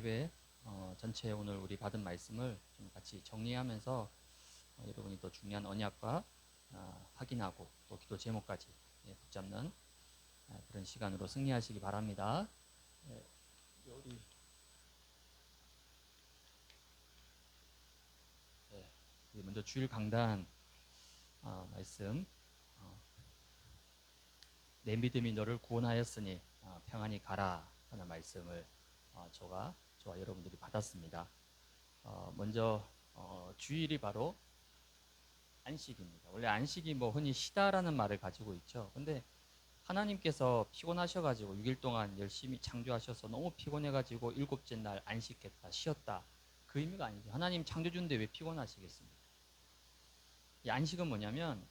예배 전체 오늘 우리 받은 말씀을 좀 같이 정리하면서 여러분이 또 중요한 언약과 확인하고 또 기도 제목까지 붙잡는 그런 시간으로 승리하시기 바랍니다. 우리 먼저 주일 강단 말씀. 내 믿음이 너를 구원하였으니 평안히 가라 하는 말씀을 저와 여러분들이 받았습니다. 먼저 주일이 바로 안식입니다. 원래 안식이 흔히 쉬다라는 말을 가지고 있죠. 근데 하나님께서 피곤하셔가지고 6일 동안 열심히 창조하셔서 너무 피곤해가지고 일곱째 날 안식했다, 쉬었다. 그 의미가 아니죠. 하나님 창조주인데 왜 피곤하시겠습니까? 이 안식은 뭐냐면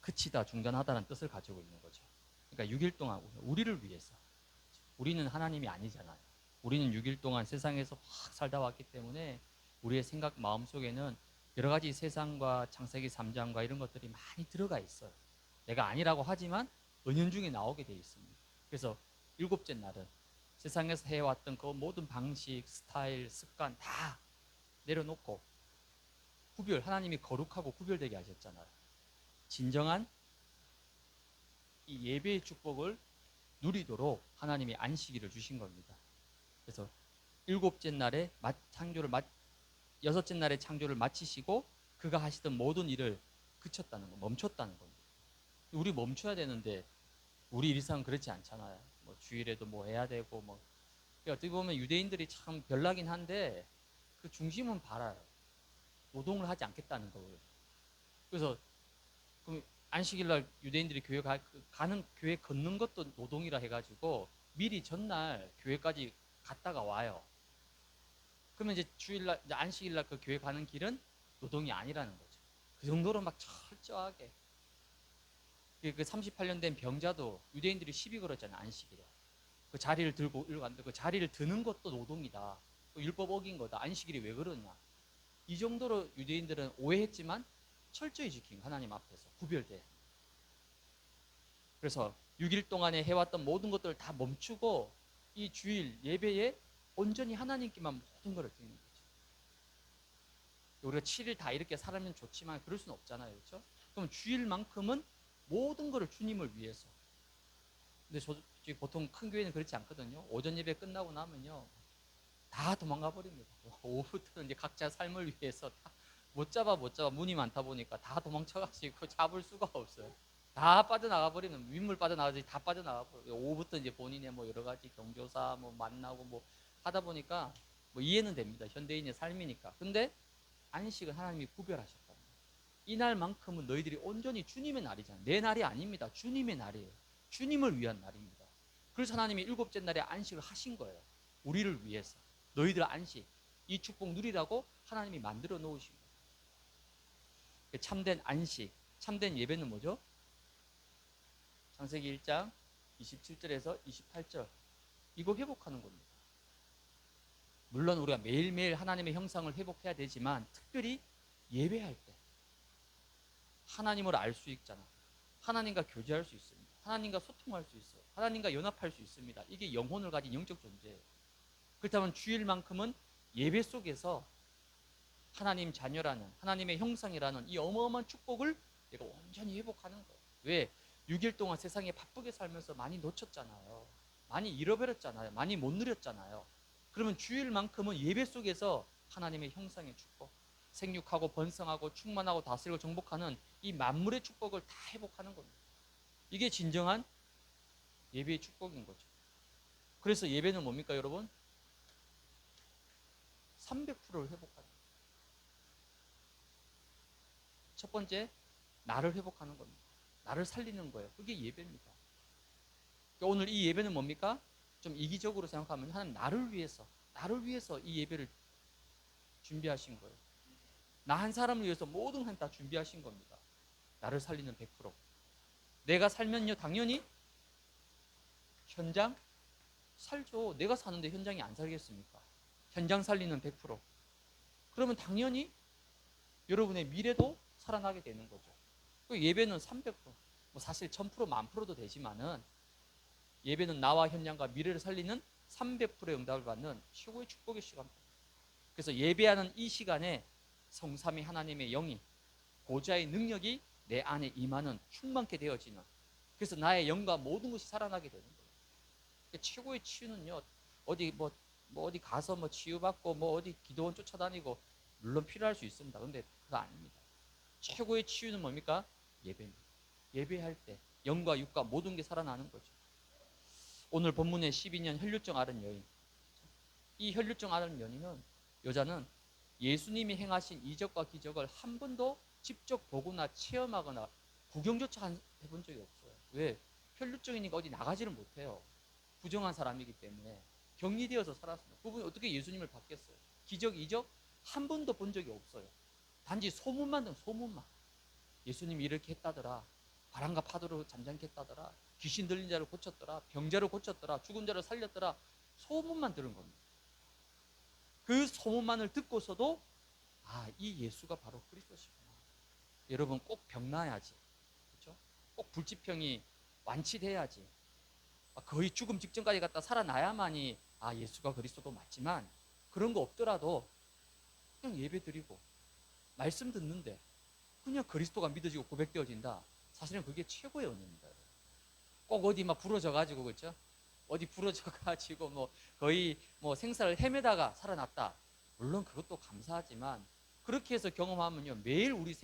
그치다, 중단하다는 뜻을 가지고 있는 거죠. 그러니까 6일 동안 우리를 위해서. 우리는 하나님이 아니잖아요. 우리는 6일 동안 세상에서 확 살다 왔기 때문에 우리의 생각, 마음속에는 여러 가지 세상과 창세기 3장과 이런 것들이 많이 들어가 있어요. 내가 아니라고 하지만 은연중에 나오게 돼 있습니다. 그래서 일곱째 날은 세상에서 해왔던 그 모든 방식, 스타일, 습관 다 내려놓고 하나님이 거룩하고 구별되게 하셨잖아요. 진정한 이 예배의 축복을 누리도록 하나님이 안식일을 주신 겁니다. 그래서 일곱째 날에 여섯째 날에 창조를 마치시고 그가 하시던 모든 일을 그쳤다는 거, 멈췄다는 겁니다. 우리 멈춰야 되는데 우리 일상은 그렇지 않잖아요. 주일에도 해야 되고 그러니까 어떻게 보면 유대인들이 참 별나긴 한데 그 중심은 바라요. 노동을 하지 않겠다는 거예요. 그래서 그럼 안식일날 유대인들이 가는 교회 걷는 것도 노동이라 해가지고 미리 전날 교회까지 갔다가 와요. 그러면 이제 주일날, 이제 안식일날 그 교회 가는 길은 노동이 아니라는 거죠. 그 정도로 막 철저하게. 그 38년 된 병자도 유대인들이 시비 걸었잖아요, 안식일에. 그 자리를 들고 일로 갔는데 그 자리를 드는 것도 노동이다. 율법 어긴 거다. 안식일이 왜 그러냐. 이 정도로 유대인들은 오해했지만 철저히 지킨 하나님 앞에서 구별돼. 그래서 6일 동안에 해왔던 모든 것들을 다 멈추고 이 주일 예배에 온전히 하나님께만 모든 것을 드리는 거죠. 우리가 7일 다 이렇게 살면 좋지만 그럴 수는 없잖아요. 그렇죠? 그럼 주일만큼은 모든 것을 주님을 위해서. 근데 보통 큰 교회는 그렇지 않거든요. 오전 예배 끝나고 나면요. 다 도망가 버립니다. 오후부터는 이제 각자 삶을 위해서 못 잡아 문이 많다 보니까 다 도망쳐가지고 잡을 수가 없어요. 다 빠져나가 버리는 윗물 빠져나가지 다 빠져나가 버려요. 오후부터 이제 본인의 여러 가지 경조사 만나고 하다 보니까 이해는 됩니다. 현대인의 삶이니까. 근데 안식은 하나님이 구별하셨다. 이날만큼은 너희들이 온전히 주님의 날이잖아요. 내 날이 아닙니다. 주님의 날이에요. 주님을 위한 날입니다. 그래서 하나님이 일곱째 날에 안식을 하신 거예요. 우리를 위해서. 너희들 안식, 이 축복 누리라고 하나님이 만들어 놓으신 거예요. 참된 안식, 참된 예배는 뭐죠? 창세기 1장 27절에서 28절. 이거 회복하는 겁니다. 물론 우리가 매일매일 하나님의 형상을 회복해야 되지만 특별히 예배할 때 하나님을 알 수 있잖아. 하나님과 교제할 수 있습니다. 하나님과 소통할 수 있어요. 하나님과 연합할 수 있습니다. 이게 영혼을 가진 영적 존재예요. 그렇다면 주일만큼은 예배 속에서 하나님 자녀라는 하나님의 형상이라는 이 어마어마한 축복을 내가 온전히 회복하는 거예요. 왜? 6일 동안 세상에 바쁘게 살면서 많이 놓쳤잖아요. 많이 잃어버렸잖아요. 많이 못 누렸잖아요. 그러면 주일만큼은 예배 속에서 하나님의 형상의 축복, 생육하고 번성하고 충만하고 다스리고 정복하는 이 만물의 축복을 다 회복하는 겁니다. 이게 진정한 예배의 축복인 거죠. 그래서 예배는 뭡니까 여러분? 300%를 회복하는 거예요. 첫 번째, 나를 회복하는 겁니다. 나를 살리는 거예요. 그게 예배입니다. 그러니까 오늘 이 예배는 뭡니까? 좀 이기적으로 생각하면 하나님 나를 위해서 이 예배를 준비하신 거예요. 나 한 사람을 위해서 모든 한 다 준비하신 겁니다. 나를 살리는 100%. 내가 살면요 당연히 현장 살죠. 내가 사는데 현장이 안 살겠습니까? 현장 살리는 100%. 그러면 당연히 여러분의 미래도 살아나게 되는 거죠. 그 예배는 300%. 사실 1000% 1000%도 되지만은 예배는 나와 현장과 미래를 살리는 300%의 응답을 받는 최고의 축복의 시간입니다. 그래서 예배하는 이 시간에 성삼위 하나님의 영이, 보좌의 능력이 내 안에 임하는, 충만케 되어지는, 그래서 나의 영과 모든 것이 살아나게 되는 거예요. 그러니까 최고의 치유는요, 어디 어디 가서 치유받고 어디 기도원 쫓아다니고 물론 필요할 수 있습니다. 근데 그거 아닙니다. 최고의 치유는 뭡니까? 예배입니다. 예배할 때 영과 육과 모든 게 살아나는 거죠. 오늘 본문의 12년 혈류증 앓은 여인, 이 혈류증 앓은 여자는 예수님이 행하신 이적과 기적을 한 번도 직접 보거나 체험하거나 구경조차 해본 적이 없어요. 왜? 혈류증이니까 어디 나가지를 못해요. 부정한 사람이기 때문에 격리되어서 살았습니다. 그분이 어떻게 예수님을 받겠어요? 기적, 이적 한 번도 본 적이 없어요. 단지 소문만 든 소문만. 예수님이 이렇게 했다더라. 바람과 파도로 잠잠케 했다더라. 귀신 들린 자를 고쳤더라. 병자를 고쳤더라. 죽은 자를 살렸더라. 소문만 들은 겁니다. 그 소문만을 듣고서도 이 예수가 바로 그리스도시구나. 여러분 꼭 병나야지. 그렇죠? 꼭 불치병이 완치돼야지. 거의 죽음 직전까지 갔다 살아나야만이 예수가 그리스도도 맞지만 그런 거 없더라도 그냥 예배드리고 말씀 듣는데 그냥 그리스도가 믿어지고 고백되어진다. 사실은 그게 최고의 은혜입니다. 꼭 어디 부러져가지고 그렇죠? 어디 부러져가지고 거의 생사를 헤매다가 살아났다. 물론 그것도 감사하지만 그렇게 해서 경험하면요 매일 우리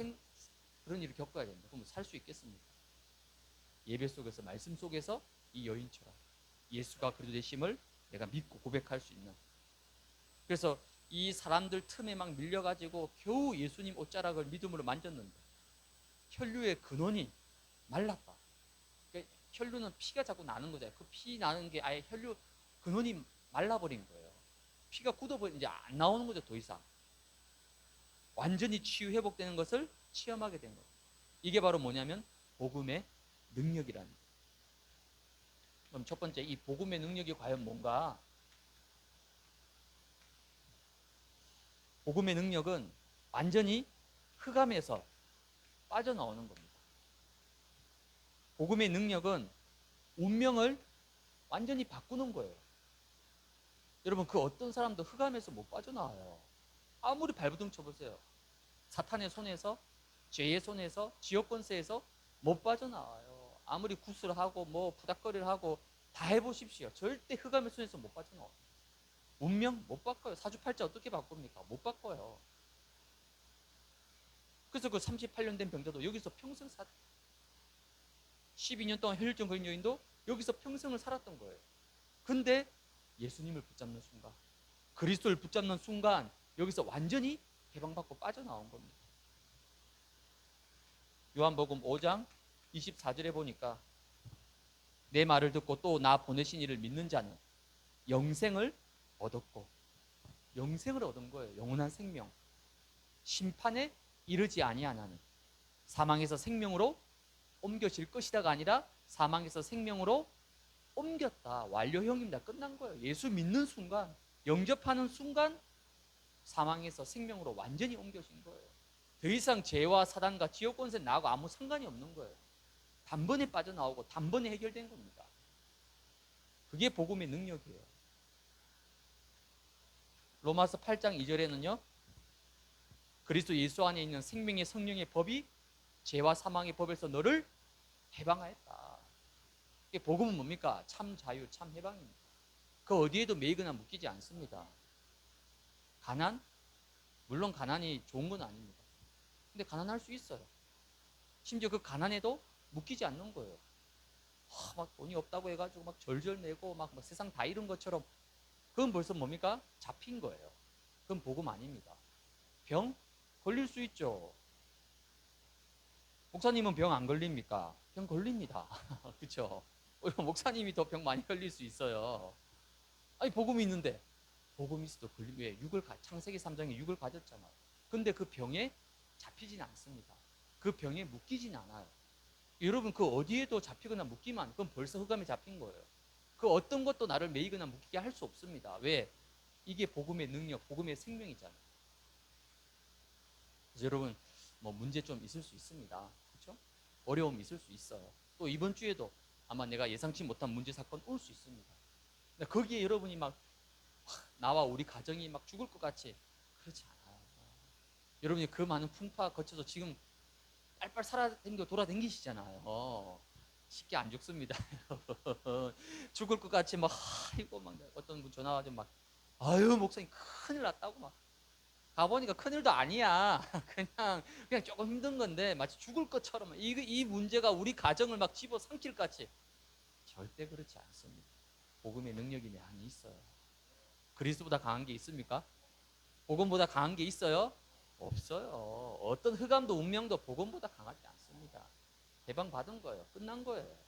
그런 일을 겪어야 됩니다. 그럼 살 수 있겠습니까? 예배 속에서 말씀 속에서 이 여인처럼 예수가 그리스도 되심을 내가 믿고 고백할 수 있는. 그래서 이 사람들 틈에 밀려가지고 겨우 예수님 옷자락을 믿음으로 만졌는데 혈류의 근원이 말랐다. 그러니까 혈류는 피가 자꾸 나는 거죠. 그 피 나는 게 아예 혈류 근원이 말라버린 거예요. 피가 굳어버린 이제 안 나오는 거죠. 더 이상 완전히 치유 회복되는 것을 체험하게 된 거예요. 이게 바로 뭐냐면 복음의 능력이라는 거예요. 그럼 첫 번째, 이 복음의 능력이 과연 뭔가? 복음의 능력은 완전히 흑암에서 빠져나오는 겁니다. 복음의 능력은 운명을 완전히 바꾸는 거예요. 여러분 그 어떤 사람도 흑암에서 못 빠져나와요. 아무리 발버둥 쳐보세요. 사탄의 손에서, 죄의 손에서, 지옥 권세에서 못 빠져나와요. 아무리 구슬을 하고 부닥거리를 하고 다 해보십시오. 절대 흑암의 손에서 못 빠져나와요. 운명 못 바꿔요. 사주팔자 어떻게 바꿉니까? 못 바꿔요. 그래서 그 38년 된 병자도 여기서 평생 12년 동안 혈류증 걸린 여인도 여기서 평생을 살았던 거예요. 근데 예수님을 붙잡는 순간, 그리스도를 붙잡는 순간 여기서 완전히 해방받고 빠져나온 겁니다. 요한복음 5장 24절에 보니까 내 말을 듣고 또 나 보내신 이를 믿는 자는 영생을 얻었고, 영생을 얻은 거예요. 영원한 생명. 심판에 이르지 아니하나니 사망에서 생명으로 옮겨질 것이다가 아니라 사망에서 생명으로 옮겼다. 완료형입니다. 끝난 거예요. 예수 믿는 순간, 영접하는 순간 사망에서 생명으로 완전히 옮겨진 거예요. 더 이상 죄와 사단과 지옥 권세 나하고 아무 상관이 없는 거예요. 단번에 빠져나오고 단번에 해결된 겁니다. 그게 복음의 능력이에요. 로마서 8장 2절에는요. 그리스도 예수 안에 있는 생명의 성령의 법이 죄와 사망의 법에서 너를 해방하였다. 이게 복음은 뭡니까? 참 자유, 참 해방입니다. 그 어디에도 매이거나 묶이지 않습니다. 가난? 물론 가난이 좋은 건 아닙니다. 근데 가난할 수 있어요. 심지어 그 가난에도 묶이지 않는 거예요. 막 돈이 없다고 해가지고 막 절절 내고 막 세상 다 잃은 것처럼 그건 벌써 뭡니까? 잡힌 거예요. 그건 복음 아닙니다. 병? 걸릴 수 있죠. 목사님은 병 안 걸립니까? 병 걸립니다. 그렇죠? 목사님이 더 병 많이 걸릴 수 있어요. 아니 복음이 있는데 복음이 있어도 왜 창세기 3장에 육을 가졌잖아요. 근데 그 병에 잡히진 않습니다. 그 병에 묶이진 않아요. 여러분 그 어디에도 잡히거나 묶이면 그건 벌써 흑암에 잡힌 거예요. 그 어떤 것도 나를 매이거나 묶이게 할 수 없습니다. 왜? 이게 복음의 능력, 복음의 생명이잖아요. 그래서 여러분 문제 좀 있을 수 있습니다. 그렇죠? 어려움 있을 수 있어요. 또 이번 주에도 아마 내가 예상치 못한 문제 사건 올 수 있습니다. 근데 거기에 여러분이 막 나와 우리 가정이 막 죽을 것 같이 그렇지 않아요. 여러분이 그 많은 풍파 거쳐서 지금 빨빨 살아다니고 돌아다니시잖아요. 쉽게 안 죽습니다. 죽을 것 같이 막 이거 막 어떤 분 전화 와서 막 아유 목사님 큰일 났다고 막 가보니까 큰일도 아니야. 그냥 조금 힘든 건데 마치 죽을 것처럼 이 문제가 우리 가정을 막 집어 삼킬 것 같이 절대 그렇지 않습니다. 복음의 능력이 내 안에 있어요. 그리스도보다 강한 게 있습니까? 복음보다 강한 게 있어요? 없어요. 어떤 흑암도 운명도 복음보다 강하지 않습니다. 해방 받은 거예요. 끝난 거예요.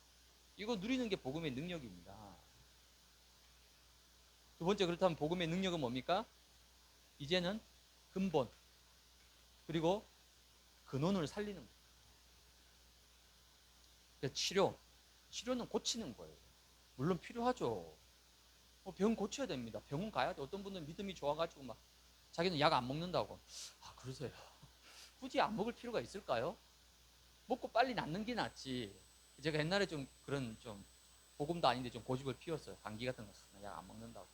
이거 누리는 게 복음의 능력입니다. 두 번째, 그렇다면 복음의 능력은 뭡니까? 이제는 근본 그리고 근원을 살리는 거예요. 그러니까 치료는 고치는 거예요. 물론 필요하죠. 병 고쳐야 됩니다. 병원 가야 돼. 어떤 분은 믿음이 좋아가지고 막 자기는 약 안 먹는다고. 아, 그러세요. 굳이 안 먹을 필요가 있을까요? 먹고 빨리 낫는 게 낫지. 제가 옛날에 좀 그런 좀 복음도 아닌데 좀 고집을 피웠어요. 감기 같은 거 약 안 먹는다고.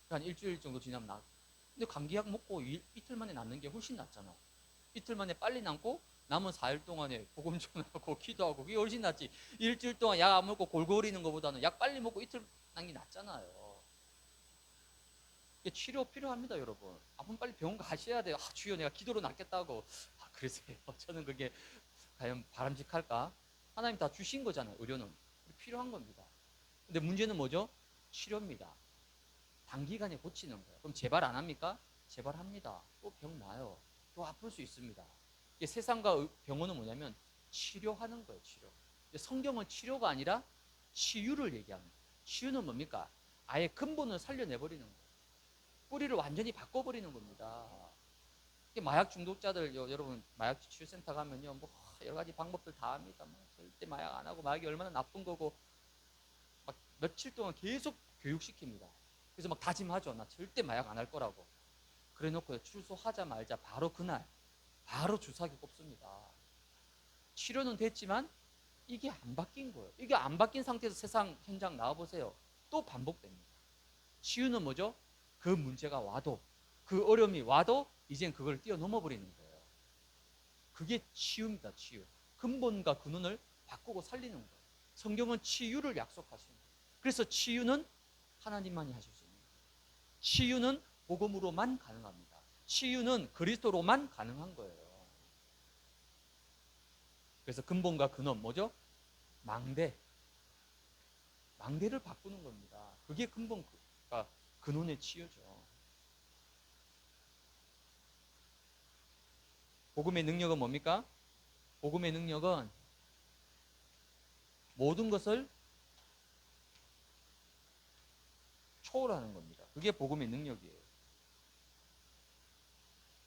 한 일주일 정도 지나면 나. 근데 감기약 먹고 이틀 만에 낫는 게 훨씬 낫잖아. 이틀 만에 빨리 낫고 남은 4일 동안에 복음 전하고 기도하고 그게 훨씬 낫지. 일주일 동안 약 안 먹고 골고리는 것보다는 약 빨리 먹고 이틀 난 게 낫잖아요. 치료 필요합니다, 여러분. 아픈 빨리 병원 가셔야 돼요. 아, 주여 내가 기도로 낫겠다고. 아, 그러세요. 저는 그게 과연 바람직할까? 하나님 다 주신 거잖아요, 의료는. 필요한 겁니다. 근데 문제는 뭐죠? 치료입니다. 단기간에 고치는 거예요. 그럼 재발 안 합니까? 재발합니다. 또 병 나요. 또 아플 수 있습니다. 세상과 병원은 뭐냐면 치료하는 거예요, 치료. 성경은 치료가 아니라 치유를 얘기합니다. 치유는 뭡니까? 아예 근본을 살려내버리는 거예요. 뿌리를 완전히 바꿔버리는 겁니다. 마약 중독자들 여러분 마약 치유센터 가면요 뭐 여러 가지 방법들 다 합니다. 뭐 절대 마약 안 하고 마약이 얼마나 나쁜 거고 막 며칠 동안 계속 교육시킵니다. 그래서 막 다짐하죠. 나 절대 마약 안 할 거라고. 그래놓고 출소하자마자 바로 그날 바로 주사기 꼽습니다. 치료는 됐지만 이게 안 바뀐 거예요. 이게 안 바뀐 상태에서 세상 현장 나와보세요. 또 반복됩니다. 치유는 뭐죠? 그 문제가 와도 그 어려움이 와도 이젠 그걸 뛰어넘어 버리는 거예요. 그게 치유입니다. 치유. 근본과 근원을 바꾸고 살리는 거예요. 성경은 치유를 약속하시는 거예요. 그래서 치유는 하나님만이 하실 수 있는 거예요. 치유는 복음으로만 가능합니다. 치유는 그리스도로만 가능한 거예요. 그래서 근본과 근원 뭐죠? 망대를 바꾸는 겁니다. 그게 근본과 근원의 치유죠. 복음의 능력은 뭡니까? 복음의 능력은 모든 것을 초월하는 겁니다. 그게 복음의 능력이에요.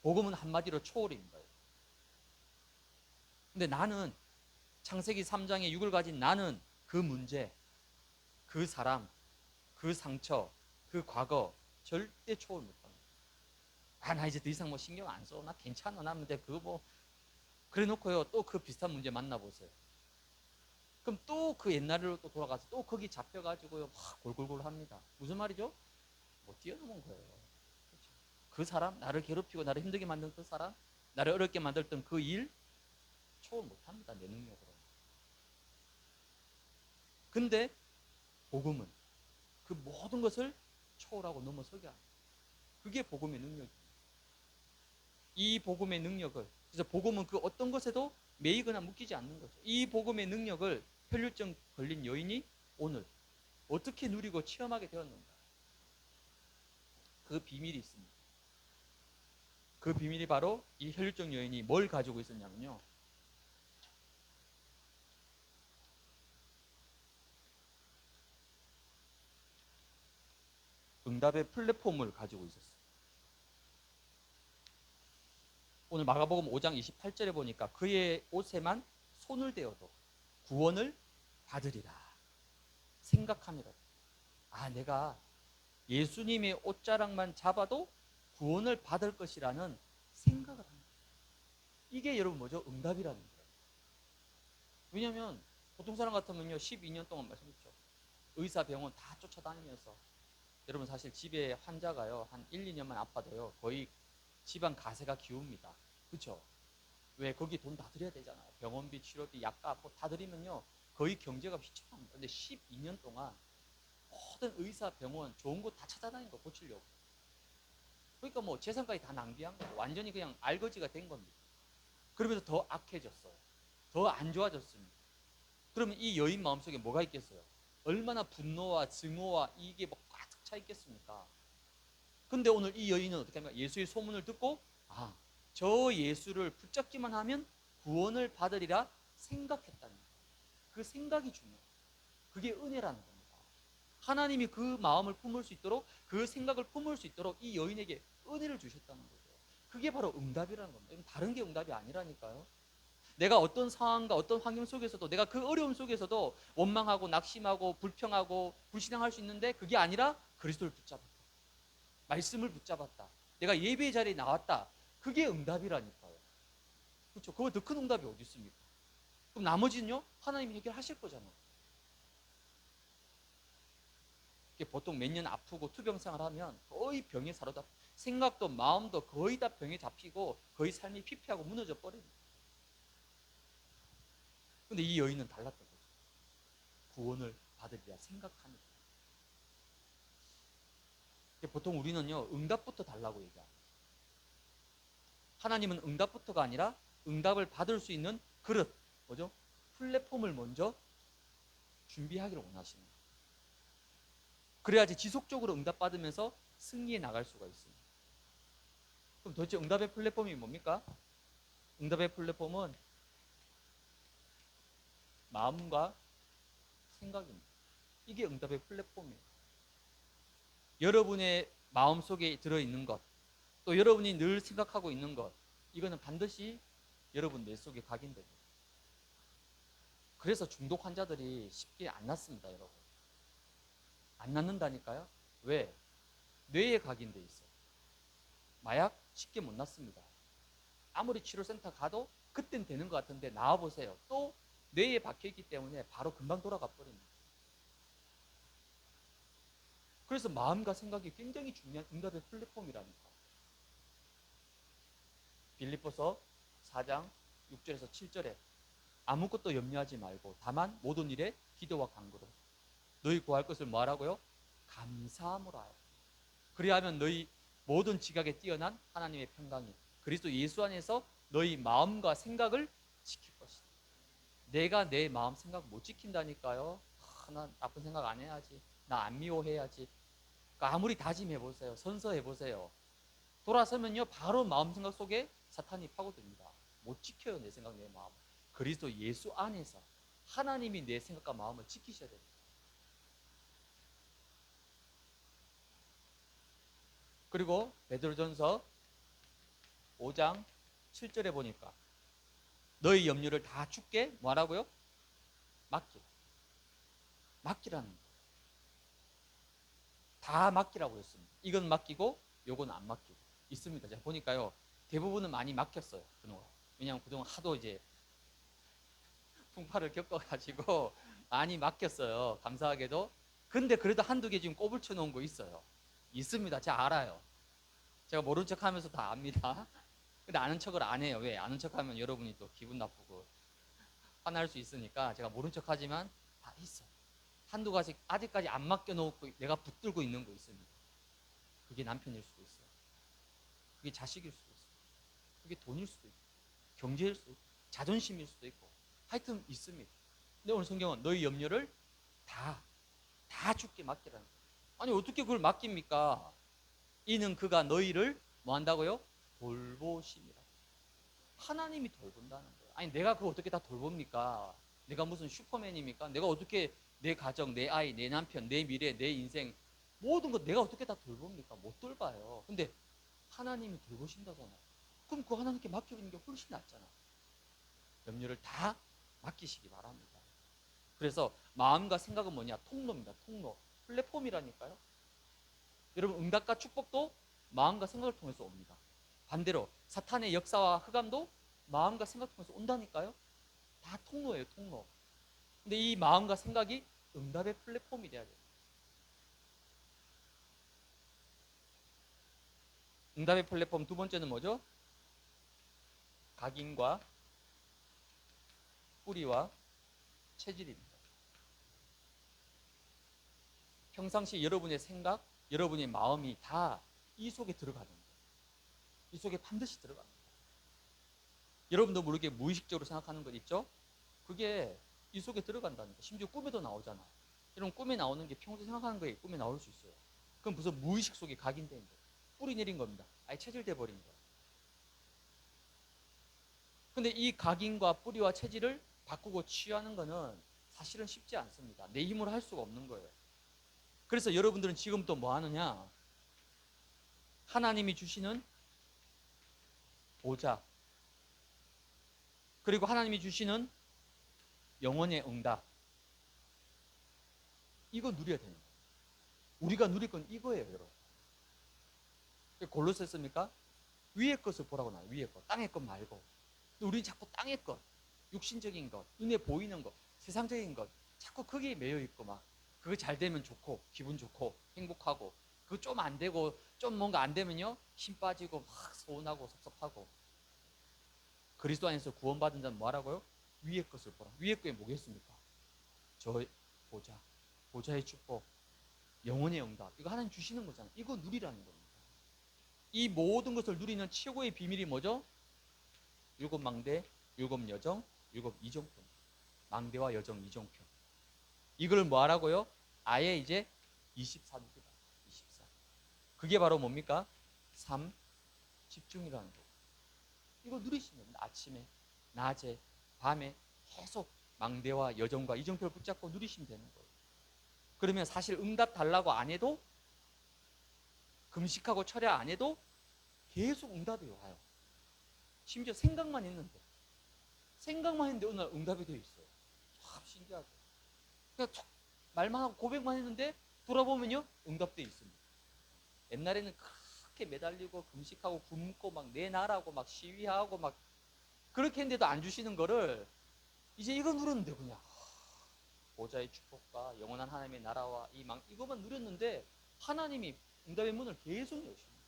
복음은 한마디로 초월입니다. 근데 나는 창세기 3장의 6을 가진 나는 그 문제, 그 사람, 그 상처, 그 과거 절대 초월 못합니다. 아, 나 이제 더 이상 뭐 신경 안 써. 나 괜찮아. 나 근데 그거 뭐 그래 놓고요. 또 그 비슷한 문제 만나보세요. 그럼 또 그 옛날로 또 돌아가서 또 거기 잡혀가지고요. 막 골골골 합니다. 무슨 말이죠? 못 뛰어넘은 거예요. 그렇죠? 그 사람, 나를 괴롭히고 나를 힘들게 만든 그 사람, 나를 어렵게 만들던 그 일, 초월 못합니다. 내 능력으로. 근데 복음은 그 모든 것을 초월하고 넘어서게 합니다. 그게 복음의 능력입니다. 이 복음의 능력을, 그래서 복음은 그 어떤 것에도 매이거나 묶이지 않는 거죠. 이 복음의 능력을 혈류증 걸린 여인이 오늘 어떻게 누리고 체험하게 되었는가? 그 비밀이 있습니다. 그 비밀이 바로 이 혈류증 여인이 뭘 가지고 있었냐면요. 응답의 플랫폼을 가지고 있었어요. 오늘 마가복음 5장 28절에 보니까 그의 옷에만 손을 대어도 구원을 받으리라 생각합니다. 아, 내가 예수님의 옷자락만 잡아도 구원을 받을 것이라는 생각을 합니다. 이게 여러분 뭐죠? 응답이라는 거예요. 왜냐하면 보통 사람 같으면요 12년 동안 말씀했죠. 의사 병원 다 쫓아다니면서 여러분 사실 집에 환자가요 한 1, 2년만 아파도요 거의 집안 가세가 기웁니다. 그렇죠? 왜 거기 돈 다 들여야 되잖아요. 병원비, 치료비, 약값 뭐다 들이면요 거의 경제가 휘청합니다. 근데 12년 동안 모든 의사, 병원 좋은 곳 다 찾아다닌 거 고치려고. 그러니까 뭐 재산까지 다 낭비한 거고 완전히 그냥 알거지가 된 겁니다. 그러면서 더 악해졌어요. 더 안 좋아졌습니다. 그러면 이 여인 마음속에 뭐가 있겠어요? 얼마나 분노와 증오와 이게 뭐 가득 차 있겠습니까? 근데 오늘 이 여인은 어떻게 합니까? 예수의 소문을 듣고 아, 저 예수를 붙잡기만 하면 구원을 받으리라 생각했다는 거예요. 그 생각이 중요해요. 그게 은혜라는 겁니다. 하나님이 그 마음을 품을 수 있도록 그 생각을 품을 수 있도록 이 여인에게 은혜를 주셨다는 거죠. 그게 바로 응답이라는 겁니다. 다른 게 응답이 아니라니까요. 내가 어떤 상황과 어떤 환경 속에서도 내가 그 어려움 속에서도 원망하고 낙심하고 불평하고 불신앙할 수 있는데 그게 아니라 그리스도를 붙잡았다. 말씀을 붙잡았다. 내가 예배 자리에 나왔다. 그게 응답이라니까요. 그렇죠? 그거 더 큰 응답이 어디 있습니까? 그럼 나머지는요? 하나님이 해결하실 거잖아요. 보통 몇 년 아프고 투병생활 하면 거의 병에 사로잡 생각도 마음도 거의 다 병에 잡히고 거의 삶이 피폐하고 무너져 버립니다. 근데 이 여인은 달랐던 거죠. 구원을 받으리라 생각합니다. 보통 우리는요 응답부터 달라고 얘기합니다. 하나님은 응답부터가 아니라 응답을 받을 수 있는 그릇, 뭐죠? 플랫폼을 먼저 준비하기를 원하십니다. 그래야지 지속적으로 응답받으면서 승리해 나갈 수가 있습니다. 그럼 도대체 응답의 플랫폼이 뭡니까? 응답의 플랫폼은 마음과 생각입니다. 이게 응답의 플랫폼이에요. 여러분의 마음속에 들어있는 것, 또 여러분이 늘 생각하고 있는 것, 이거는 반드시 여러분 뇌 속에 각인됩니다. 그래서 중독 환자들이 쉽게 안 낫습니다, 여러분. 안 낫는다니까요? 왜? 뇌에 각인돼 있어요. 마약 쉽게 못 낫습니다. 아무리 치료센터 가도 그땐 되는 것 같은데 나와보세요. 또 뇌에 박혀있기 때문에 바로 금방 돌아가 버립니다. 그래서 마음과 생각이 굉장히 중요한 응답의 플랫폼이라니까. 빌립보서 4장 6절에서 7절에 아무것도 염려하지 말고 다만 모든 일에 기도와 간구로 너희 구할 것을 뭐하라고요? 감사함으로 하여. 그리하면 너희 모든 지각에 뛰어난 하나님의 평강이 그리스도 예수 안에서 너희 마음과 생각을 지킬 것이다. 내가 내 마음 생각 못 지킨다니까요. 나 나쁜 생각 안 해야지. 나 안 미워해야지. 그러니까 아무리 다짐해보세요. 선서해보세요. 돌아서면요 바로 마음 생각 속에 사탄이 파고듭니다. 못 지켜요. 내 생각 내 마음. 그리스도 예수 안에서 하나님이 내 생각과 마음을 지키셔야 됩니다. 그리고 베드로전서 5장 7절에 보니까 너희 염려를 다 주께 뭐하라고요? 맡기라. 맡기라는 거예요. 다 맡기라고 했습니다. 이건 맡기고 요건 안 맡기고 있습니다. 제가 보니까요 대부분은 많이 맡겼어요. 그동안. 왜냐하면 그동안 하도 이제 풍파를 겪어가지고 많이 맡겼어요. 감사하게도. 근데 그래도 한두 개 지금 꼽을 쳐놓은 거 있어요. 있습니다. 제가 알아요. 제가 모른 척 하면서 다 압니다. 근데 아는 척을 안 해요. 왜? 아는 척 하면 여러분이 또 기분 나쁘고 화날 수 있으니까 제가 모른 척 하지만 다 있어요. 한두 가지 아직까지 안 맡겨놓고 내가 붙들고 있는 거 있습니다. 그게 남편일 수도 있어요. 그게 자식일 수도 있어요. 그게 돈일 수도 있고 경제일 수도 있고 자존심일 수도 있고 하여튼 있습니다. 근데 오늘 성경은 너희 염려를 다 주께 맡기라는 거예요. 아니 어떻게 그걸 맡깁니까? 이는 그가 너희를 뭐 한다고요? 돌보심이라. 하나님이 돌본다는 거예요. 아니 내가 그걸 어떻게 다 돌봅니까? 내가 무슨 슈퍼맨입니까? 내가 어떻게 내 가정, 내 아이, 내 남편, 내 미래, 내 인생 모든 것 내가 어떻게 다 돌봅니까? 못 돌봐요. 근데 하나님이 돌보신다잖아요. 그럼 그 하나님께 맡기는 게 훨씬 낫잖아. 염려를 다 맡기시기 바랍니다. 그래서 마음과 생각은 뭐냐? 통로입니다. 통로. 플랫폼이라니까요. 여러분 응답과 축복도 마음과 생각을 통해서 옵니다. 반대로 사탄의 역사와 흑암도 마음과 생각을 통해서 온다니까요. 다 통로예요. 통로. 근데 이 마음과 생각이 응답의 플랫폼이 돼야 돼요. 응답의 플랫폼 두 번째는 뭐죠? 각인과 뿌리와 체질입니다. 평상시 여러분의 생각, 여러분의 마음이 다 이 속에 들어가는 거예요. 이 속에 반드시 들어갑니다. 여러분도 모르게 무의식적으로 생각하는 것 있죠? 그게 이 속에 들어간다는 거. 심지어 꿈에도 나오잖아요. 여러분 꿈에 나오는 게 평소에 생각하는 거에 꿈에 나올 수 있어요. 그럼 무슨 무의식 속에 각인된 거예요. 뿌리 내린 겁니다. 아예 체질돼 버린 거예요. 근데 이 각인과 뿌리와 체질을 바꾸고 치유하는 거는 사실은 쉽지 않습니다. 내 힘으로 할 수가 없는 거예요. 그래서 여러분들은 지금부터 뭐 하느냐? 하나님이 주시는 보좌, 그리고 하나님이 주시는 영혼의 응답, 이거 누려야 되는 거예요. 우리가 누릴 건 이거예요, 여러분. 골로새 씁니까? 위의 것을 보라고 나와요. 위의 것, 땅의 것 말고. 우리는 자꾸 땅의 것, 육신적인 것, 눈에 보이는 것, 세상적인 것, 자꾸 거기에 매여 있고 막 그거 잘 되면 좋고 기분 좋고 행복하고, 그거 좀 안 되고 좀 뭔가 안 되면요 힘 빠지고 막 서운하고 섭섭하고. 그리스도 안에서 구원받은 자는 뭐 하라고요? 위의 것을 보라. 위의 것이 뭐겠습니까? 저 보좌, 보좌의 축복, 영혼의 응답, 이거 하나님 주시는 거잖아요. 이거 누리라는 겁니다. 이 모든 것을 누리는 최고의 비밀이 뭐죠? 일곱 망대, 일곱 여정, 일곱 이정표. 망대와 여정, 이정표. 이걸 뭐 하라고요? 아예 이제 24 누리라. 24. 그게 바로 뭡니까? 3 집중이라는 거. 이거 누리시면 아침에, 낮에, 밤에 계속 망대와 여정과 이정표를 붙잡고 누리시면 되는 거예요. 그러면 사실 응답 달라고 안 해도, 금식하고 철야 안 해도 계속 응답이 와요. 심지어 생각만 했는데 어느 날 응답이 되어 있어요. 참 신기하죠. 그냥 말만 하고 고백만 했는데 돌아보면요 응답되어 있습니다. 옛날에는 그렇게 매달리고 금식하고 굶고 막 내놔라고 막 시위하고 막 그렇게 했는데도 안 주시는 거를 이제 이거 누렸는데 그냥 보좌의 축복과 영원한 하나님의 나라와 이것만 누렸는데 하나님이 응답의 문을 계속 여십니다.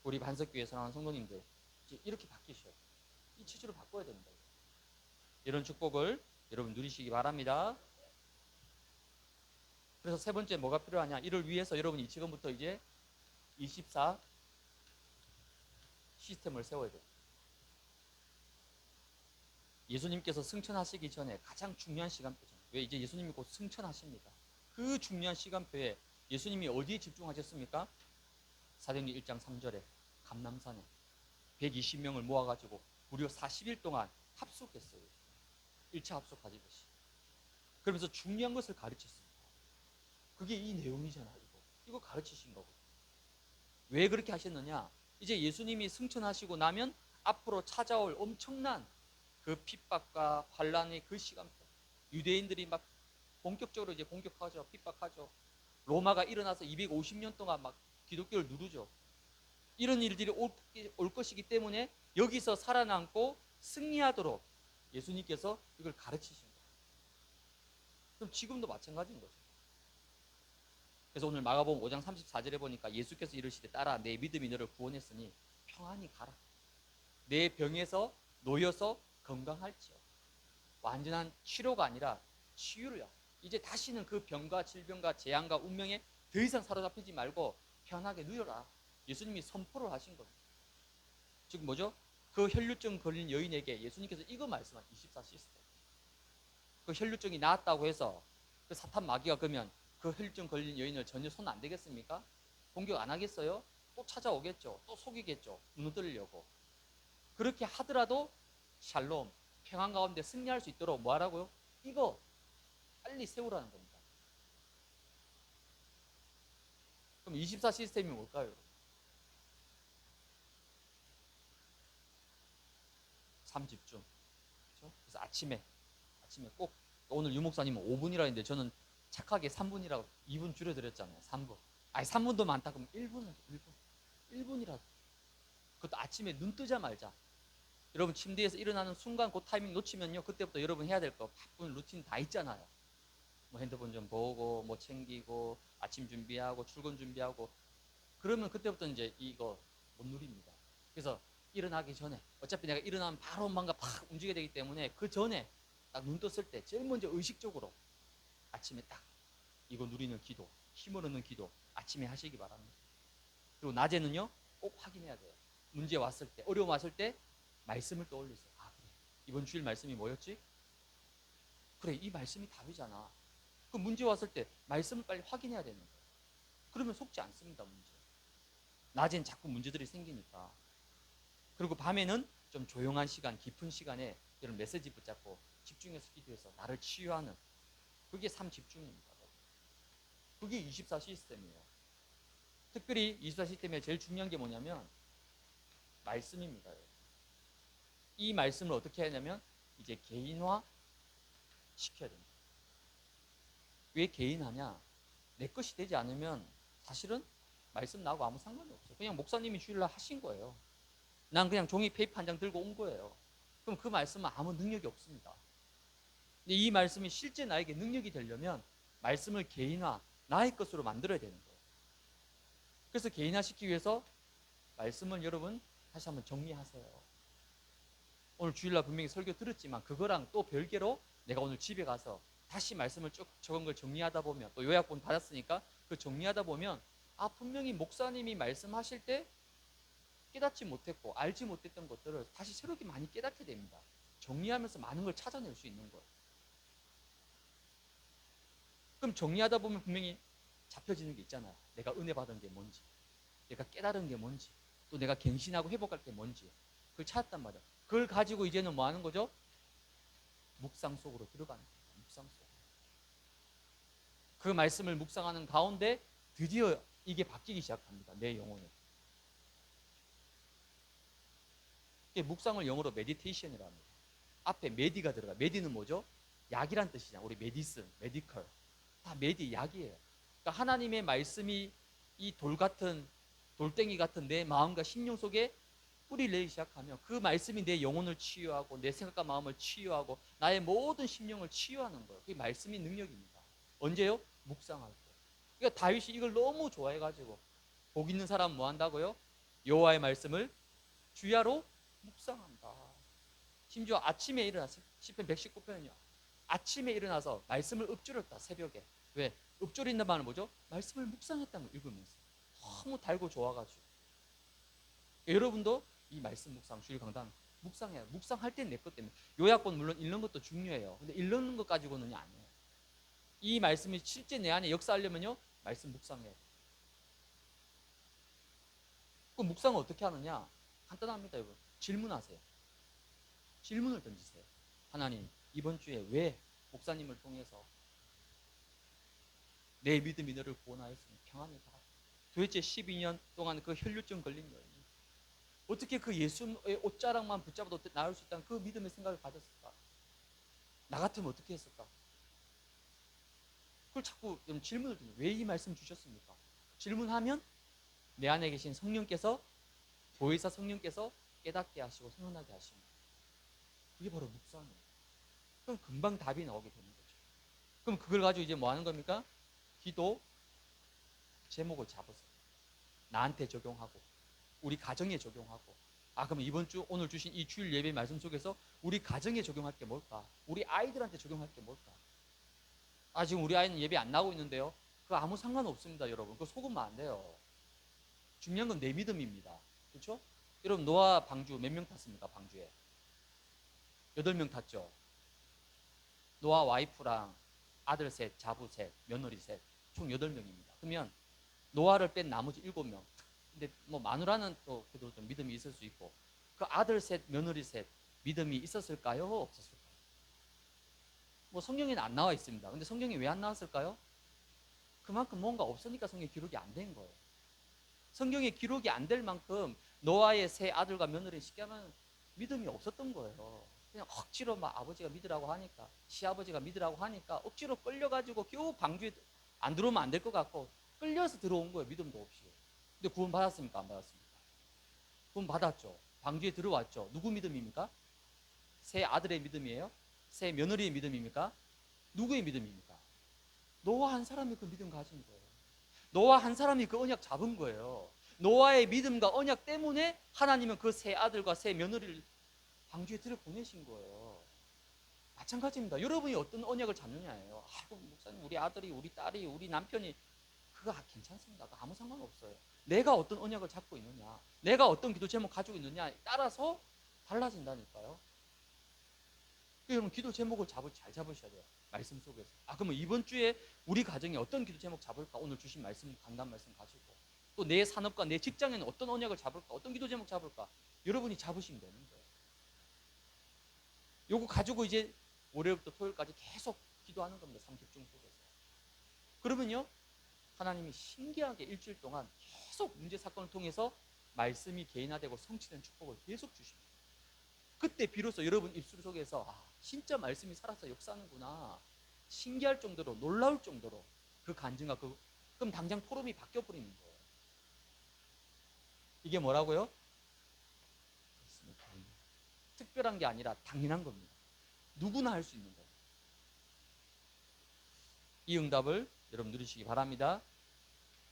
우리 반석교회 사랑하는 성도님들 이제 이렇게 바뀌셔요. 이 체질로 바꿔야 됩니다. 이런 축복을 여러분 누리시기 바랍니다. 그래서 세 번째 뭐가 필요하냐? 이를 위해서 여러분이 지금부터 이제 24 시스템을 세워야 돼요. 예수님께서 승천하시기 전에 가장 중요한 시간표죠. 왜? 이제 예수님이 곧 승천하십니다. 그 중요한 시간표에 예수님이 어디에 집중하셨습니까? 사도행전 1장 3절에 감람산에 120명을 모아가지고 무려 40일 동안 합숙했어요. 1차 합숙하듯이. 그러면서 중요한 것을 가르쳤습니다. 그게 이 내용이잖아요. 이거 가르치신 거고. 왜 그렇게 하셨느냐? 이제 예수님이 승천하시고 나면 앞으로 찾아올 엄청난 그 핍박과 환란의 그 시간표, 유대인들이 막 본격적으로 이제 공격하죠. 핍박하죠. 로마가 일어나서 250년 동안 막 기독교를 누르죠. 이런 일들이 올 것이기 때문에 여기서 살아남고 승리하도록 예수님께서 이걸 가르치신 거예요. 그럼 지금도 마찬가지인 거죠. 그래서 오늘 마가복음 5장 34절에 보니까 예수께서 이르시되 따라 내 믿음이 너를 구원했으니 평안히 가라. 내 병에서 놓여서 건강할지어. 완전한 치료가 아니라 치유를. 이제 다시는 그 병과 질병과 재앙과 운명에 더 이상 사로잡히지 말고 편하게 누려라. 예수님이 선포를 하신 겁니다. 즉 뭐죠? 그 혈류증 걸린 여인에게 예수님께서 이거 말씀한 24 시스템. 그 혈류증이 나았다고 해서 그 사탄 마귀가 그러면 그 혈류증 걸린 여인을 전혀 손 안 대겠습니까? 공격 안 하겠어요? 또 찾아오겠죠. 또 속이겠죠. 무너뜨리려고. 그렇게 하더라도 샬롬, 평안 가운데 승리할 수 있도록 뭐 하라고요? 이거 빨리 세우라는 겁니다. 그럼 24 시스템이 뭘까요? 3집중. 그렇죠? 그래서 아침에 꼭, 오늘 유목사님은 5분이라 했는데 저는 착하게 3분이라고 2분 줄여드렸잖아요. 3분. 아니 3분도 많다 그럼 1분은 1분이라도. 그것도 아침에 눈 뜨자마자. 여러분 침대에서 일어나는 순간 그 타이밍 놓치면요 그때부터 여러분 해야 될 거 바쁜 루틴 다 있잖아요. 뭐 핸드폰 좀 보고 뭐 챙기고 아침 준비하고 출근 준비하고 그러면 그때부터 이제 이거 못 누립니다. 그래서 일어나기 전에 어차피 내가 일어나면 바로 뭔가 팍 움직여야 되기 때문에 그 전에 딱 눈 떴을 때 제일 먼저 의식적으로 아침에 딱 이거 누리는 기도, 힘을 얻는 기도 아침에 하시기 바랍니다. 그리고 낮에는요 꼭 확인해야 돼요. 문제 왔을 때, 어려움 왔을 때 말씀을 떠올리세요. 아 그래, 이번 주일 말씀이 뭐였지? 그래, 이 말씀이 답이잖아. 그 문제 왔을 때 말씀을 빨리 확인해야 되는 거예요. 그러면 속지 않습니다, 문제. 낮엔 자꾸 문제들이 생기니까. 그리고 밤에는 좀 조용한 시간, 깊은 시간에 이런 메시지 붙잡고 집중해서 기도해서 나를 치유하는, 그게 삶 집중입니다. 그게 24 시스템이에요. 특별히 24 시스템의 제일 중요한 게 뭐냐면 말씀입니다. 이 말씀을 어떻게 하냐면 이제 개인화 시켜야 됩니다. 왜 개인하냐? 내 것이 되지 않으면 사실은 말씀 나하고 아무 상관이 없어요. 그냥 목사님이 주일날 하신 거예요. 난 그냥 종이 페이퍼 한 장 들고 온 거예요. 그럼 그 말씀은 아무 능력이 없습니다. 근데 이 말씀이 실제 나에게 능력이 되려면 말씀을 개인화, 나의 것으로 만들어야 되는 거예요. 그래서 개인화시키기 위해서 말씀을 여러분 다시 한번 정리하세요. 오늘 주일날 분명히 설교 들었지만 그거랑 또 별개로 내가 오늘 집에 가서 다시 말씀을 쭉 적은 걸 정리하다 보면, 또 요약본 받았으니까 그 정리하다 보면 아 분명히 목사님이 말씀하실 때 깨닫지 못했고 알지 못했던 것들을 다시 새롭게 많이 깨닫게 됩니다. 정리하면서 많은 걸 찾아낼 수 있는 거예요. 그럼 정리하다 보면 분명히 잡혀지는 게 있잖아요. 내가 은혜 받은 게 뭔지, 내가 깨달은 게 뭔지, 또 내가 갱신하고 회복할 게 뭔지, 그걸 찾았단 말이야. 그걸 가지고 이제는 뭐 하는 거죠? 묵상 속으로 들어가는 거예요. 묵상 속. 그 말씀을 묵상하는 가운데 드디어 이게 바뀌기 시작합니다. 내 영혼에. 묵상을 영어로 메디테이션이라고 합니다. 앞에 메디가 들어가. 메디는 뭐죠? 약이란 뜻이잖아. 우리 메디슨, 메디컬. 다 메디, 약이에요. 그러니까 하나님의 말씀이 이 돌 같은, 돌덩이 같은 내 마음과 심령 속에 뿌리를 내기 시작하면 그 말씀이 내 영혼을 치유하고 내 생각과 마음을 치유하고 나의 모든 심령을 치유하는 거예요. 그게 말씀이 능력입니다. 언제요? 묵상할 때. 그러니까 다윗이 이걸 너무 좋아해가지고 복 있는 사람은 뭐 한다고요? 여호와의 말씀을 주야로 묵상한다. 심지어 아침에 일어나서 시편 119편은요. 아침에 일어나서 말씀을 읊조렸다. 새벽에. 왜? 읊조린다는 말은 뭐죠? 말씀을 묵상했다는 걸 읽으면서. 너무 달고 좋아가지고. 여러분도 이 말씀 묵상, 주일 강단 묵상해요. 묵상할 땐 내 것 때문에. 요약본 물론 읽는 것도 중요해요. 근데 읽는 것 가지고는 아니에요. 이 말씀이 실제 내 안에 역사하려면요. 말씀 묵상해야 돼요. 그 묵상을 어떻게 하느냐? 간단합니다, 여러분. 질문하세요. 질문을 던지세요. 하나님, 이번 주에 왜 목사님을 통해서 내 믿음이 너를 구원하였으니 평안히 가라. 도대체 12년 동안 그 혈류증 걸린 여인이 어떻게 그 예수의 옷자락만 붙잡아도 나을 수 있다는 그 믿음의 생각을 가졌을까? 나 같으면 어떻게 했을까? 그걸 자꾸 질문을 드려요. 왜 이 말씀 주셨습니까? 질문하면 내 안에 계신 성령께서, 보혜사 성령께서 깨닫게 하시고 생각나게 하십니다. 그게 바로 묵상이에요. 그럼 금방 답이 나오게 되는 거죠. 그럼 그걸 가지고 이제 뭐 하는 겁니까? 기도 제목을 잡으세요. 나한테 적용하고 우리 가정에 적용하고, 아 그럼 이번 주 오늘 주신 이 주일 예배 말씀 속에서 우리 가정에 적용할 게 뭘까? 우리 아이들한테 적용할 게 뭘까? 아 지금 우리 아이는 예배 안 나오고 있는데요. 그거 아무 상관없습니다, 여러분. 그거 속으면 안 돼요. 중요한 건 내 믿음입니다. 그렇죠? 여러분 노아 방주 몇 명 탔습니까? 방주에 8명 탔죠. 노아 와이프랑 아들 셋, 자부 셋, 며느리 셋, 총 8명입니다. 그러면 노아를 뺀 나머지 7명. 근데 뭐 마누라는 또 그래도 좀 믿음이 있을 수 있고, 그 아들 셋, 며느리 셋 믿음이 있었을까요? 없었을까요? 뭐 성경에는 안 나와 있습니다. 근데 성경이 왜 안 나왔을까요? 그만큼 뭔가 없으니까 성경에 기록이 안 된 거예요. 성경에 기록이 안 될 만큼 노아의 세 아들과 며느리 쉽게 하면 믿음이 없었던 거예요. 그냥 억지로 막 아버지가 믿으라고 하니까, 시아버지가 믿으라고 하니까 억지로 끌려가지고 겨우 방주에 안 들어오면 안 될 것 같고 끌려서 들어온 거예요. 믿음도 없이. 근데 구원 받았습니까? 안 받았습니까? 구원 받았죠. 방주에 들어왔죠. 누구 믿음입니까? 세 아들의 믿음이에요? 세 며느리의 믿음입니까? 누구의 믿음입니까? 노아 한 사람이 그 믿음 가진 거예요. 노아 한 사람이 그 언약 잡은 거예요. 노아의 믿음과 언약 때문에 하나님은 그 세 아들과 세 며느리를 방주에 들여보내신 거예요. 마찬가지입니다. 여러분이 어떤 언약을 잡느냐예요. 아이고, 목사님, 우리 아들이, 우리 딸이, 우리 남편이, 그거 괜찮습니다. 그거 아무 상관없어요. 내가 어떤 언약을 잡고 있느냐, 내가 어떤 기도 제목 가지고 있느냐에 따라서 달라진다니까요. 여러분, 기도 제목을 잘 잡으셔야 돼요. 말씀 속에서. 그러면 이번 주에 우리 가정에 어떤 기도 제목 잡을까? 오늘 주신 말씀, 강단 말씀 가지고. 또 내 산업과 내 직장에는 어떤 언약을 잡을까? 어떤 기도 제목 잡을까? 여러분이 잡으시면 되는 거예요. 요거 가지고 이제 월요일부터 토요일까지 계속 기도하는 겁니다. 삼집중 속에서. 그러면요, 하나님이 신기하게 일주일 동안 계속 문제 사건을 통해서 말씀이 개인화되고 성취된 축복을 계속 주십니다. 그때 비로소 여러분 입술 속에서 진짜 말씀이 살아서 역사하는구나, 신기할 정도로, 놀라울 정도로 그 간증과 그럼 당장 토름이 바뀌어버리는 거예요. 이게 뭐라고요? 특별한 게 아니라 당연한 겁니다. 누구나 할 수 있는 거예요. 이 응답을 여러분 누리시기 바랍니다.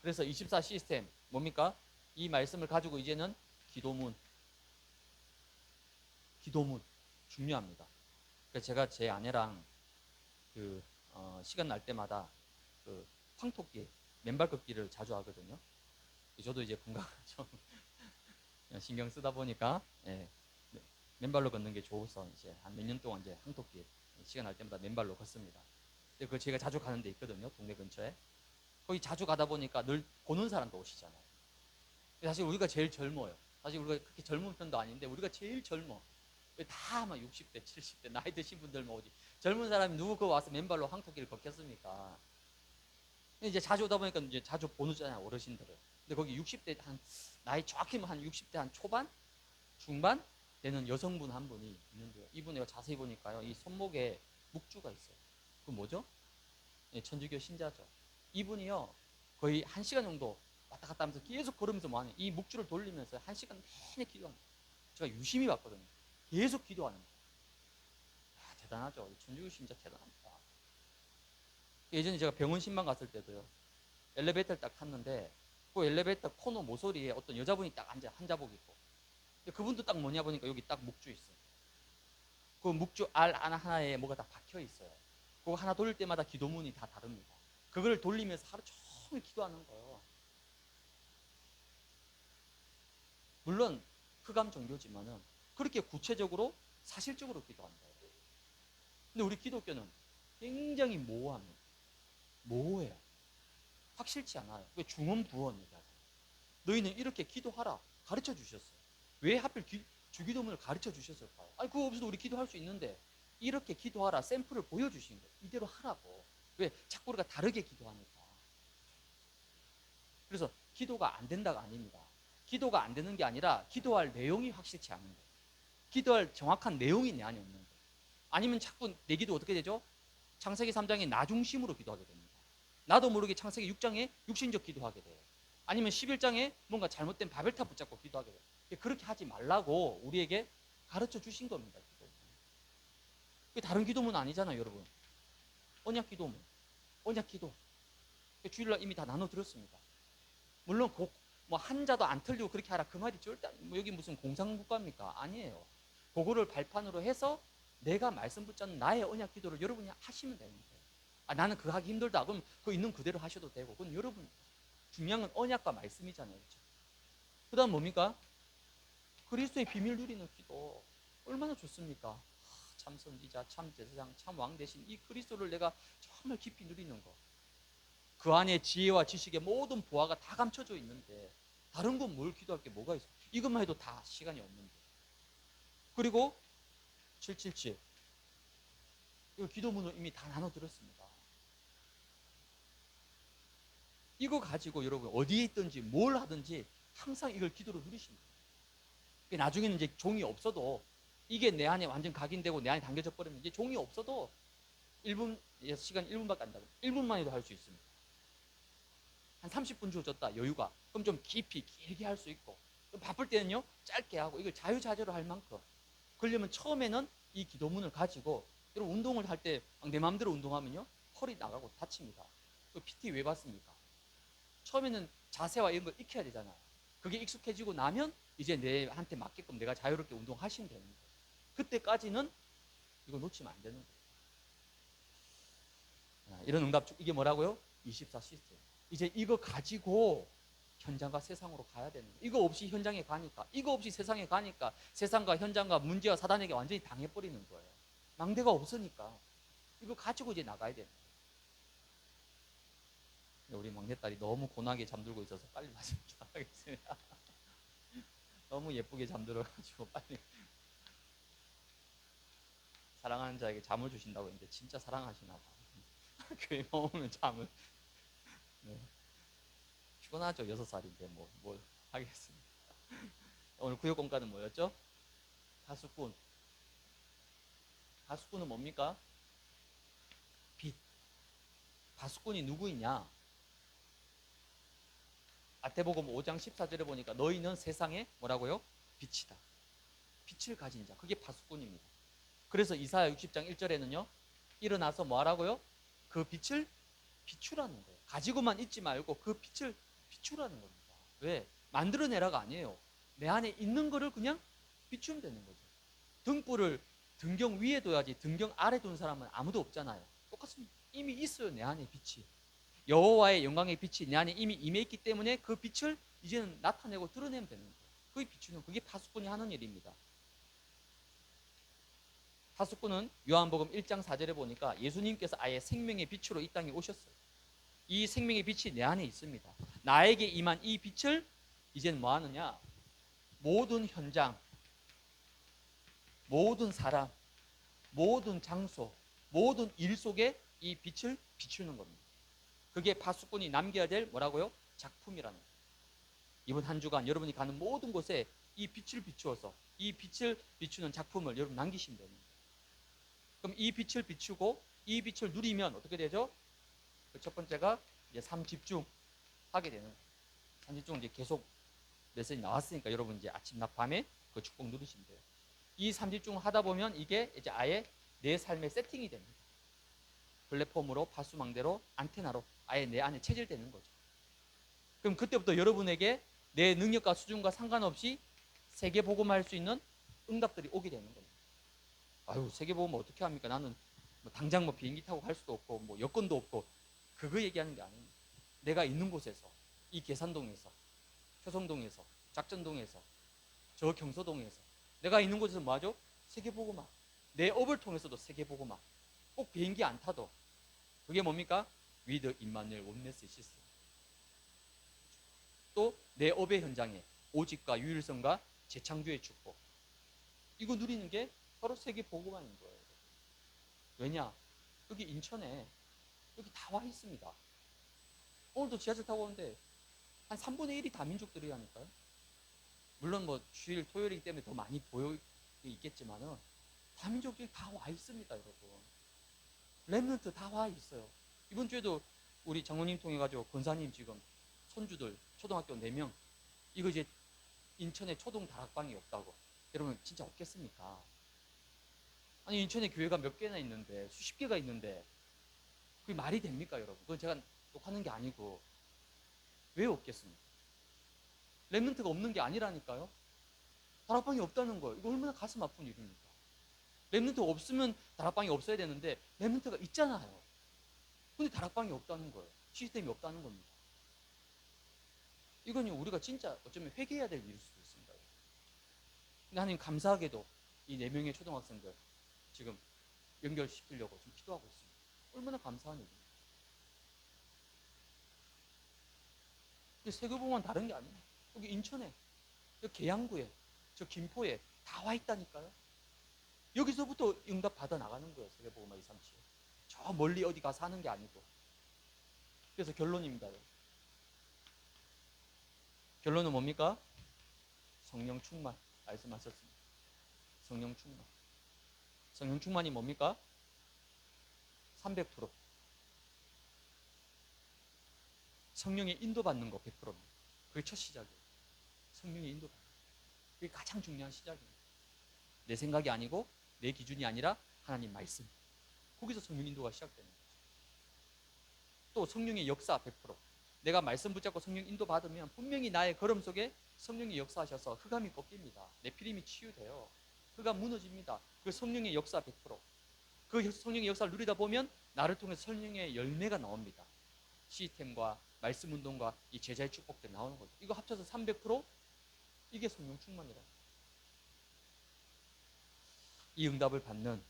그래서 24 시스템 뭡니까? 이 말씀을 가지고 이제는 기도문 중요합니다. 그래서 제가 제 아내랑 시간 날 때마다 황토끼, 맨발 걷기를 자주 하거든요. 저도 이제 건강을 좀 신경 쓰다 보니까 맨발로 걷는 게 좋아서 이제 한 몇 년 동안 이제 황토끼 시간 날 때마다 맨발로 걷습니다. 그 제가 자주 가는 데 있거든요. 동네 근처에. 거기 자주 가다 보니까 늘 보는 사람도 오시잖아요. 사실 우리가 제일 젊어요. 사실 우리가 그렇게 젊은 편도 아닌데 우리가 제일 젊어. 다 아마 60대, 70대 나이 드신 분들만 오지. 젊은 사람이 누구 그 와서 맨발로 황토끼를 걷겠습니까? 이제 자주 오다 보니까 이제 자주 보는잖아요, 어르신들을. 근데 거기 60대 나이 정확히는 한 60대 한 초반, 중반 되는 여성분 한 분이 있는데요. 이분이 자세히 보니까요, 이 손목에 묵주가 있어요. 그 뭐죠? 천주교 신자죠. 이분이요, 거의 1시간 정도 왔다 갔다 하면서 계속 걸으면서 뭐하냐, 이 묵주를 돌리면서 1시간 내내 기도합니다. 제가 유심히 봤거든요. 계속 기도하는 거예요. 대단하죠. 천주교 신자 대단합니다. 예전에 제가 병원 신방 갔을 때도요, 엘리베이터를 딱 탔는데 그 엘리베이터 코너 모서리에 어떤 여자분이 딱 앉아, 한자복 입고. 근데 그분도 딱 뭐냐 보니까 여기 딱 묵주 있어요. 그 묵주 알 하나에 뭐가 다 박혀 있어요. 그거 하나 돌릴 때마다 기도문이 다 다릅니다. 그걸 돌리면서 하루 종일 기도하는 거예요. 물론 흑암 종교지만은 그렇게 구체적으로 사실적으로 기도한다. 근데 우리 기독교는 굉장히 모호해요. 확실치 않아요. 왜 중언부언 얘기하잖아요. 너희는 이렇게 기도하라 가르쳐 주셨어요. 왜 하필 주기도문을 가르쳐 주셨을까요? 그거 없어도 우리 기도할 수 있는데 이렇게 기도하라 샘플을 보여주신 거예요. 이대로 하라고. 왜? 자꾸 우리가 다르게 기도하니까. 그래서 기도가 안 된다가 아닙니다. 기도가 안 되는 게 아니라 기도할 내용이 확실치 않은 거예요. 기도할 정확한 내용이 내 안에 없는 거예요. 아니면 자꾸 내 기도 어떻게 되죠? 창세기 3장에 나 중심으로 기도하게 됩니다. 나도 모르게 창세기 6장에 육신적 기도하게 돼요. 아니면 11장에 뭔가 잘못된 바벨탑 붙잡고 기도하게 돼요. 그렇게 하지 말라고 우리에게 가르쳐 주신 겁니다. 다른 기도문 아니잖아요, 여러분. 언약 기도문, 언약 기도. 주일날 이미 다 나눠드렸습니다. 물론 뭐 한자도 안 틀리고 그렇게 하라 그 말이 절대 뭐 여기 무슨 공상국가입니까? 아니에요. 그거를 발판으로 해서 내가 말씀 붙잡는 나의 언약 기도를 여러분이 하시면 되는 거예요. 나는 그거 하기 힘들다. 그럼 그거 있는 그대로 하셔도 되고. 그건 여러분 중요한 건 언약과 말씀이잖아요. 그렇죠? 그 다음 뭡니까? 그리스도의 비밀 누리는 기도. 얼마나 좋습니까? 참 선지자, 참 제사장, 참 왕 대신 이 그리스도를 내가 정말 깊이 누리는 거. 그 안에 지혜와 지식의 모든 보화가 다 감춰져 있는데 다른 건 뭘 기도할 게 뭐가 있어? 이것만 해도 다 시간이 없는데. 그리고 777 이거 기도문을 이미 다 나눠드렸습니다. 이거 가지고 여러분 어디에 있든지 뭘 하든지 항상 이걸 기도로 누리십니다. 나중에는 이제 종이 없어도 이게 내 안에 완전 각인되고 내 안에 담겨져 버리면 이제 종이 없어도 1분, 시간 1분밖에 안 나고 1분만 해도 할 수 있습니다. 한 30분 주어졌다, 여유가. 그럼 좀 깊이, 길게 할 수 있고, 좀 바쁠 때는요, 짧게 하고, 이걸 자유자재로 할 만큼. 그러려면 처음에는 이 기도문을 가지고, 여러분 운동을 할 때 내 마음대로 운동하면요, 허리 나가고 다칩니다. PT 왜 받습니까? 처음에는 자세와 이런 걸 익혀야 되잖아요. 그게 익숙해지고 나면 이제 내한테 맞게끔 내가 자유롭게 운동하시면 되는 거예요. 그때까지는 이거 놓치면 안 되는 거예요. 이런 응답, 이게 뭐라고요? 24 시스템. 이제 이거 가지고 현장과 세상으로 가야 되는 거예요. 이거 없이 현장에 가니까, 이거 없이 세상에 가니까 세상과 현장과 문제와 사단에게 완전히 당해버리는 거예요. 망대가 없으니까 이거 가지고 이제 나가야 되는 거예요. 우리 막내딸이 너무 고나게 잠들고 있어서 빨리 말씀 하겠습니다. 너무 예쁘게 잠들어가지고 빨리. 사랑하는 자에게 잠을 주신다고 했는데 진짜 사랑하시나 봐. 교회 오면 잠을. 네. 피곤하죠. 6살인데 뭘 하겠습니다. 오늘 구역 공과는 뭐였죠? 가수꾼. 가수꾼은 뭡니까? 빛. 가수꾼이 누구이냐? 마태복음 5장 14절에 보니까 너희는 세상에 뭐라고요? 빛이다. 빛을 가진 자. 그게 가수꾼입니다. 그래서 이사야 60장 1절에는요. 일어나서 뭐 하라고요? 그 빛을 비추라는 거예요. 가지고만 있지 말고 그 빛을 비추라는 겁니다. 왜? 만들어내라가 아니에요. 내 안에 있는 거를 그냥 비추면 되는 거죠. 등불을 등경 위에 둬야지 등경 아래 둔 사람은 아무도 없잖아요. 똑같습니다. 이미 있어요. 내 안에 빛이. 여호와의 영광의 빛이 내 안에 이미 임해 있기 때문에 그 빛을 이제는 나타내고 드러내면 되는 거예요. 그게 비추는, 그게 파수꾼이 하는 일입니다. 파수꾼은 요한복음 1장 4절에 보니까 예수님께서 아예 생명의 빛으로 이 땅에 오셨어요. 이 생명의 빛이 내 안에 있습니다. 나에게 임한 이 빛을 이제는 뭐 하느냐? 모든 현장, 모든 사람, 모든 장소, 모든 일 속에 이 빛을 비추는 겁니다. 그게 파수꾼이 남겨야 될 뭐라고요? 작품이라는 거예요. 이번 한 주간 여러분이 가는 모든 곳에 이 빛을 비추어서 이 빛을 비추는 작품을 여러분 남기시면 됩니다. 그럼 이 빛을 비추고 이 빛을 누리면 어떻게 되죠? 첫 번째가 이제 삶 집중하게 되는 거예요. 삶 집중 이제 계속 메시지 나왔으니까 여러분 이제 아침, 낮, 밤에 그 축복 누리시면 돼요. 이 삶 집중 하다 보면 이게 이제 아예 내 삶의 세팅이 됩니다. 플랫폼으로, 파수망대로, 안테나로 아예 내 안에 체질되는 거죠. 그럼 그때부터 여러분에게 내 능력과 수준과 상관없이 세계 복음할 수 있는 응답들이 오게 되는 겁니다. 아유, 세계 복음 어떻게 합니까? 나는 뭐 당장 뭐 비행기 타고 갈 수도 없고 뭐 여건도 없고, 그거 얘기하는 게 아닙니다. 내가 있는 곳에서, 이 계산동에서, 효성동에서, 작전동에서, 저 경서동에서 내가 있는 곳에서 뭐 하죠? 세계 복음화. 내 업을 통해서도 세계 복음화. 꼭 비행기 안 타도. 그게 뭡니까? 위드 임마누엘 원네스 시스템. 또 내 업의 현장에 오직과 유일성과 재창조의 축복. 이거 누리는 게 바로 세계 복음화인 거예요. 왜냐? 여기 인천에 여기 다 와 있습니다. 오늘도 지하철 타고 오는데 한 3분의 1이 다 민족들이 하니까요. 물론 뭐 주일 토요일이기 때문에 더 많이 보여 있겠지만은 다민족들이 다 와 있습니다, 여러분. 렘넌트 다 와 있어요. 이번 주에도 우리 장로님 통해 가지고 권사님 지금 손주들 초등학교 4명, 이거 이제 인천에 초등 다락방이 없다고. 여러분 진짜 없겠습니까? 아니 인천에 교회가 몇 개나 있는데, 수십 개가 있는데 그게 말이 됩니까, 여러분? 그건 제가 욕하는 게 아니고 왜 없겠습니까? 렘넌트가 없는 게 아니라니까요. 다락방이 없다는 거예요. 이거 얼마나 가슴 아픈 일입니까? 렘넌트가 없으면 다락방이 없어야 되는데 렘넌트가 있잖아요. 근데 다락방이 없다는 거예요. 시스템이 없다는 겁니다. 이건요, 우리가 진짜 어쩌면 회개해야 될 일일 수도 있습니다. 근데 하나님 감사하게도 이 4명의 초등학생들 지금 연결시키려고 지금 기도하고 있습니다. 얼마나 감사한 일입니까? 근데 세계복음은 다른 게 아니에요. 여기 인천에, 여기 계양구에, 저 김포에 다 와 있다니까요. 여기서부터 응답 받아 나가는 거예요. 세계복음화 237. 저 멀리 어디 가서 하는 게 아니고. 그래서 결론입니다. 결론은 뭡니까? 성령 충만. 말씀하셨습니다. 성령 충만. 성령 충만이 뭡니까? 300%. 성령의 인도받는 거 100%입니다. 그게 첫 시작이에요. 성령의 인도받는 거. 그게 가장 중요한 시작입니다. 내 생각이 아니고 내 기준이 아니라 하나님 말씀. 거기서 성령 인도가 시작되는 거죠. 또 성령의 역사 100%. 내가 말씀 붙잡고 성령 인도 받으면 분명히 나의 걸음 속에 성령이 역사하셔서 흑암이 꺾입니다. 네피림이 치유돼요. 흑암 무너집니다. 그 성령의 역사 100%. 그 성령의 역사를 누리다 보면 나를 통해서 성령의 열매가 나옵니다. 시스템과 말씀 운동과 이 제자의 축복들이 나오는 거죠. 이거 합쳐서 300% 이게 성령 충만이라. 이 응답을 받는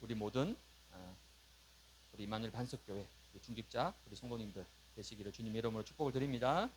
우리 모든 우리 이마누엘 반석교회 중직자 우리 성도님들 되시기를 주님 이름으로 축복을 드립니다.